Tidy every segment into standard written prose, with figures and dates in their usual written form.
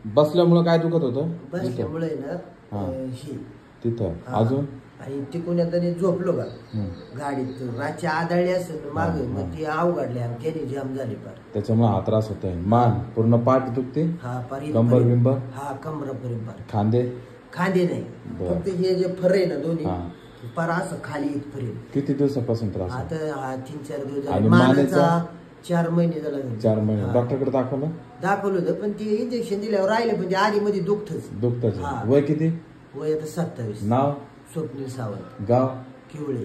बसल्यामुळे काय दुखत होतं? बसल्यामुळे ना ही तिथं अजून आणि तिकून एकदा झोपलो का गाडीत रातची आदळली असेल माग मग ती अवघडली आणि त्याने जाम झाली पार. त्याच्यामुळे हा त्रास होतोय. मान पूर्ण पाठ दुखते. हा पार कंबर बिंबर. हा कमरापर्यंत पार. खांदे नाही फक्त हे जे फर आहे ना दोन्ही पार असं खाली इथपर्यंत. किती दिवसापासून त्रास? आता 3-4 दिवस झाले. मानेचा 4 महिने झाला. 4 महिने डॉक्टरकडे दाखवलं होतं पण ते इंजेक्शन दिल्यावर राहिले म्हणजे आधी मध्ये दुखतच. वय किती? वय आता 27. नाव? स्वप्नील सावंत. गाव? किवळे.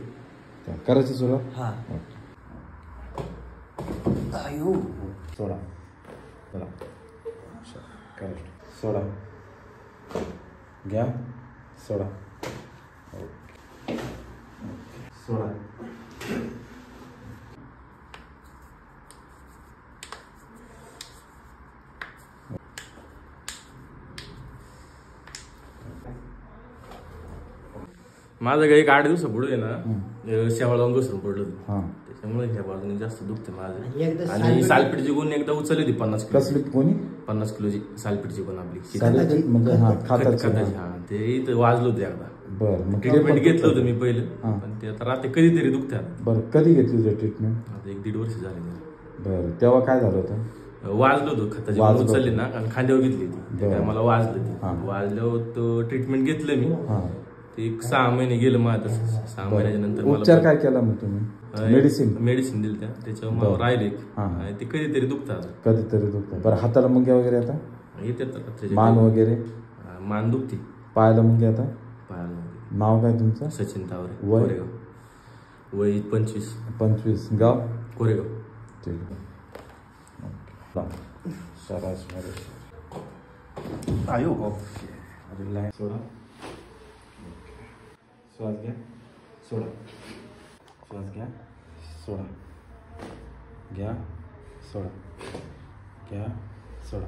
करायचं सुरुवात? हा. आयो सोडा सोडा घ्या सोडा सोडा. माझं काही 8 दिवसापुढे ना शेवाळ जाऊन घसरून पडलं त्याच्यामुळे ह्या बाजूने जास्त दुखते माझं. आणि सालपीठची गुण एकदा उचलली होती 50 किलो. 50 किलोची सालपीठची गुण आपली ते इथं वाजलं होतं एकदा. बरं ट्रीटमेंट घेतलं होतं मी पहिलं पण ते आता रात्री कधीतरी दुखते. बरं कधी घेतली होती ट्रीटमेंट? आता 1-1.5 वर्ष झाले. बरं तेव्हा काय झालं होतं? वाजलो होतो खताची उचलली ना आणि खांद्यावर घेतली ती मला वाजल्यावर तो ट्रीटमेंट घेतलं मी. एक 6 महिने गेलं मग आता 6 महिन्याच्या नंतर उपचार काय केला मग तुम्ही? मेडिसिन दिली त्याच्यावर राहिले ते कधीतरी दुखतात. बरं हाताला मुंग्या वगैरे आता येतात? मान वगैरे? मान दुखते. पायाला मुंग्या आता? पायाला. नाव काय तुमचं? सचिन तावरे. वय? वय 25. गाव? कोरेगाव. ठीक आयो सोडा. श्वास घ्या सोडा. श्वास घ्या सोडा. घ्या सोडा. घ्या सोडा.